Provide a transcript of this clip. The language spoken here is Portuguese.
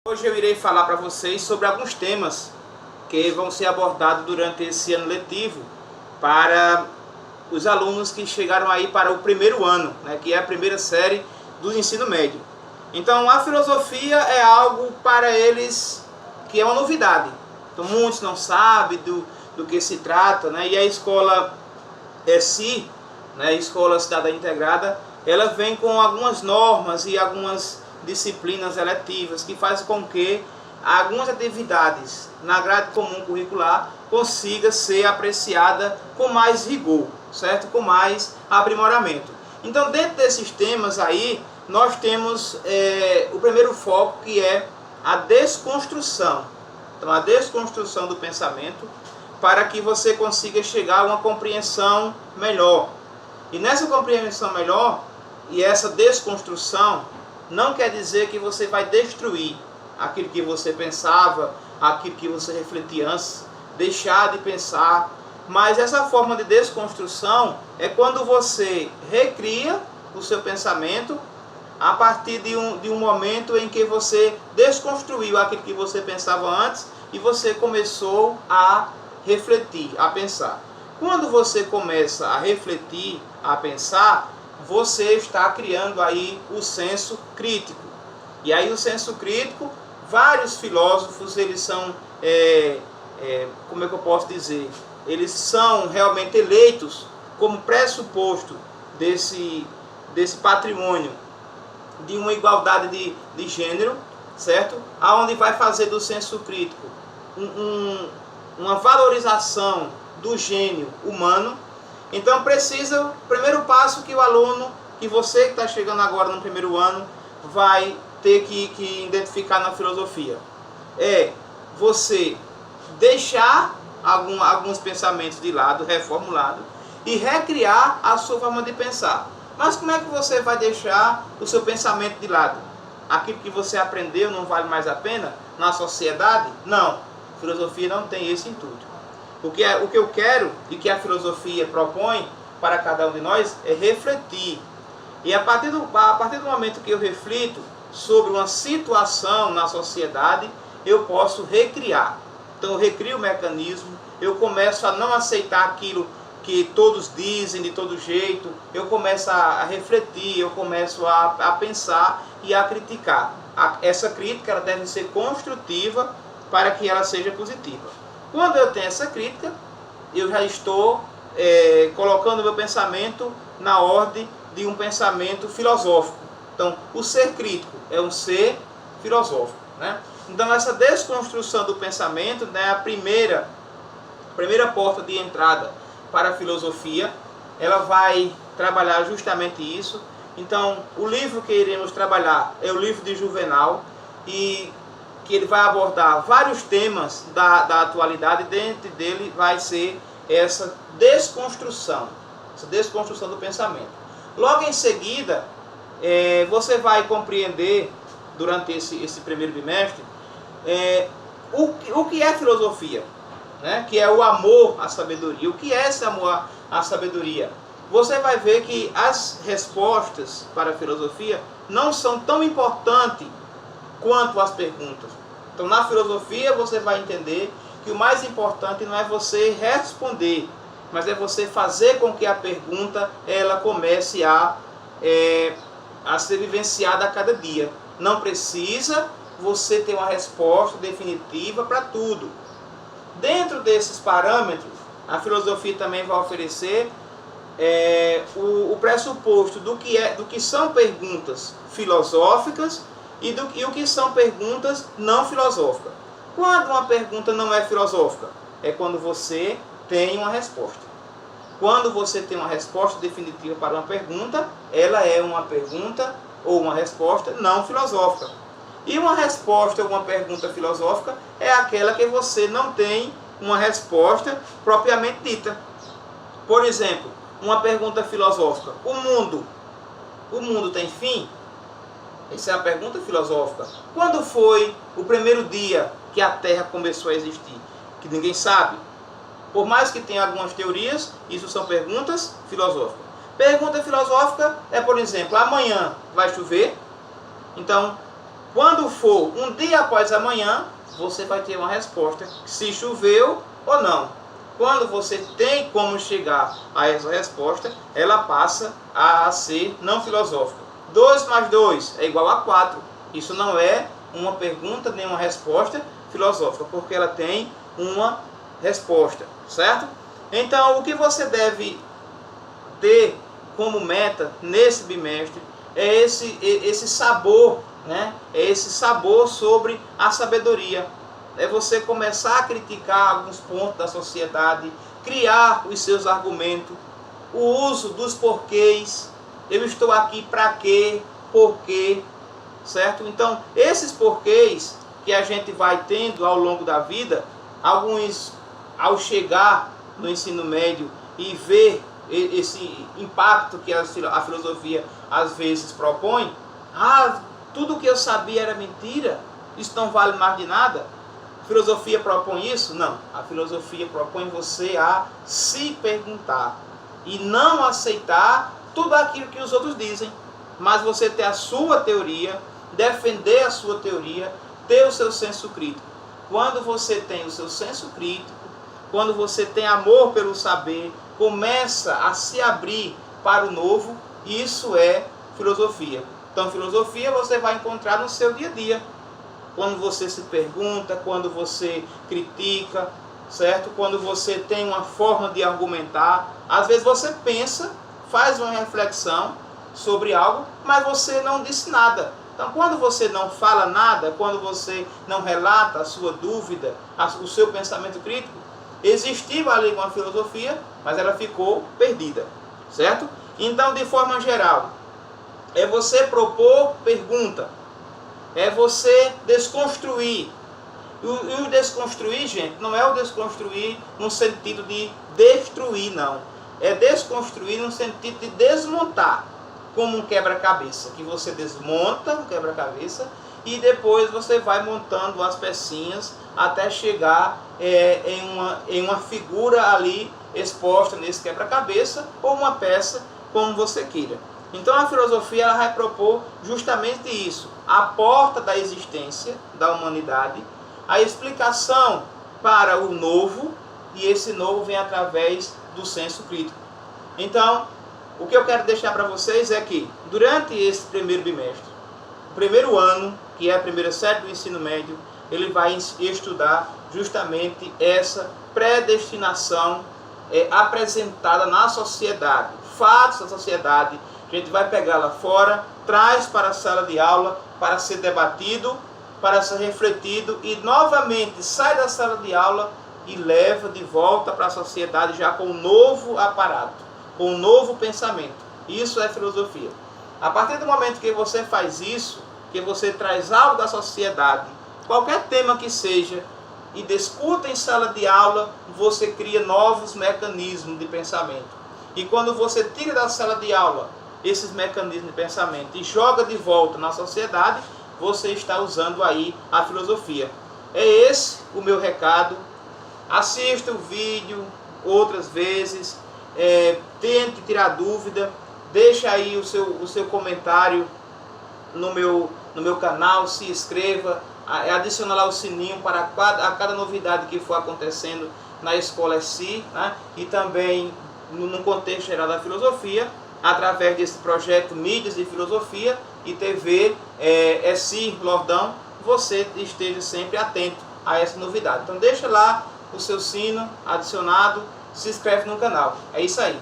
Hoje eu irei falar para vocês sobre alguns temas que vão ser abordados durante esse ano letivo para os alunos que chegaram aí para o primeiro ano, né, que é a primeira série do ensino médio. Então a filosofia é algo para eles que é uma novidade. Então muitos não sabem do que se trata, né, e a escola ESI, né, Escola Cidadã Integrada, ela vem com algumas normas e algumas disciplinas eletivas que faz com que algumas atividades na grade comum curricular consiga ser apreciada com mais rigor, certo? Com mais aprimoramento. Então, dentro desses temas aí, nós temos o primeiro foco, que é a desconstrução. Então, a desconstrução do pensamento, para que você consiga chegar a uma compreensão melhor. E nessa compreensão melhor, e essa desconstrução, não quer dizer que você vai destruir aquilo que você pensava, aquilo que você refletia antes, deixar de pensar. Mas essa forma de desconstrução é quando você recria o seu pensamento a partir de um momento em que você desconstruiu aquilo que você pensava antes e você começou a refletir, a pensar. Quando você começa a refletir, a pensar, você está criando aí o senso crítico. E aí o senso crítico, vários filósofos, eles são, como é que eu posso dizer? Eles são realmente eleitos como pressuposto desse patrimônio de uma igualdade de gênero, certo? Aonde vai fazer do senso crítico uma valorização do gênio humano. Então precisa, o primeiro passo que o aluno, que você que está chegando agora no primeiro ano, vai ter que identificar na filosofia, é você deixar alguns pensamentos de lado, reformulado, e recriar a sua forma de pensar. Mas como é que você vai deixar o seu pensamento de lado? Aquilo que você aprendeu não vale mais a pena na sociedade? Não, a filosofia não tem esse intuito. O que eu quero e que a filosofia propõe para cada um de nós é refletir. E a partir do momento que eu reflito sobre uma situação na sociedade, eu posso recriar. Então eu recrio o mecanismo, eu começo a não aceitar aquilo que todos dizem de todo jeito, eu começo a refletir, eu começo a pensar e a criticar. Essa crítica ela deve ser construtiva para que ela seja positiva. Quando eu tenho essa crítica, eu já estou colocando o meu pensamento na ordem de um pensamento filosófico. Então, o ser crítico é um ser filosófico, né? Então, essa desconstrução do pensamento, né, a primeira porta de entrada para a filosofia, ela vai trabalhar justamente isso. Então, o livro que iremos trabalhar é o livro de Juvenal, e que ele vai abordar vários temas da atualidade, e dentro dele vai ser essa desconstrução do pensamento. Logo em seguida, você vai compreender, durante esse primeiro bimestre, o que é filosofia, né? Que é o amor à sabedoria. O que é esse amor à sabedoria? Você vai ver que as respostas para a filosofia não são tão importantes quanto as perguntas. Então, na filosofia, você vai entender que o mais importante não é você responder, mas é você fazer com que a pergunta ela comece a ser vivenciada a cada dia. Não precisa você ter uma resposta definitiva para tudo. Dentro desses parâmetros, a filosofia também vai oferecer o pressuposto do que são perguntas filosóficas e o que são perguntas não filosóficas. Quando uma pergunta não é filosófica? É quando você tem uma resposta. Quando você tem uma resposta definitiva para uma pergunta, ela é uma pergunta ou uma resposta não filosófica. E uma resposta ou uma pergunta filosófica é aquela que você não tem uma resposta propriamente dita. Por exemplo, uma pergunta filosófica: o mundo tem fim? Essa é a pergunta filosófica. Quando foi o primeiro dia que a Terra começou a existir? Que ninguém sabe. Por mais que tenha algumas teorias, isso são perguntas filosóficas. Pergunta filosófica é, por exemplo, amanhã vai chover? Então, Quando for um dia após amanhã, você vai ter uma resposta se choveu ou não. Quando você tem como chegar a essa resposta, ela passa a ser não filosófica. 2 mais 2 é igual a 4. Isso não é uma pergunta nem uma resposta filosófica, porque ela tem uma resposta, certo? Então, o que você deve ter como meta nesse bimestre é esse sabor, né? É esse sabor sobre a sabedoria. É você começar a criticar alguns pontos da sociedade, criar os seus argumentos, o uso dos porquês. Eu estou aqui para quê? Por quê? Certo? Então, esses porquês que a gente vai tendo ao longo da vida, alguns, ao chegar no ensino médio e ver esse impacto que a filosofia às vezes propõe, tudo que eu sabia era mentira, isso não vale mais de nada. A filosofia propõe isso? Não. A filosofia propõe você a se perguntar e não aceitar tudo aquilo que os outros dizem, mas você ter a sua teoria, defender a sua teoria, ter o seu senso crítico. Quando você tem o seu senso crítico, quando você tem amor pelo saber, começa a se abrir para o novo, isso é filosofia. Então, filosofia você vai encontrar no seu dia a dia. Quando você se pergunta, quando você critica, certo? Quando você tem uma forma de argumentar, às vezes você pensa, faz uma reflexão sobre algo, mas você não disse nada. Então, quando você não fala nada, quando você não relata a sua dúvida, o seu pensamento crítico, existiu ali uma filosofia, mas ela ficou perdida, certo? Então, de forma geral, é você propor pergunta, é você desconstruir. E o desconstruir, gente, não é o desconstruir no sentido de destruir, não. É desconstruir no sentido de desmontar, como um quebra-cabeça, que você desmonta o quebra-cabeça e depois você vai montando as pecinhas até chegar em uma figura ali exposta nesse quebra-cabeça ou uma peça, como você queira. Então a filosofia ela vai propor justamente isso, a porta da existência da humanidade, a explicação para o novo, e esse novo vem através do senso crítico. Então, o que eu quero deixar para vocês é que, durante esse primeiro bimestre, o primeiro ano, que é a primeira série do ensino médio, ele vai estudar justamente essa predestinação apresentada na sociedade, fatos da sociedade. A gente vai pegar lá fora, traz para a sala de aula para ser debatido, para ser refletido e novamente sai da sala de aula e leva de volta para a sociedade já com um novo aparato, com um novo pensamento. Isso é filosofia. A partir do momento que você faz isso, que você traz algo da sociedade, qualquer tema que seja, e discuta em sala de aula, você cria novos mecanismos de pensamento. E quando você tira da sala de aula esses mecanismos de pensamento e joga de volta na sociedade, você está usando aí a filosofia. É esse o meu recado. Assista o vídeo outras vezes, tente tirar dúvida, deixa aí o seu comentário no meu canal, se inscreva, adiciona lá o sininho para a cada novidade que for acontecendo na Escola ESI, né? E também no contexto geral da filosofia, através desse projeto Mídias de Filosofia e TV ESI Lordão, você esteja sempre atento a essa novidade. Então deixa lá o seu sino adicionado, se inscreve no canal. É isso aí.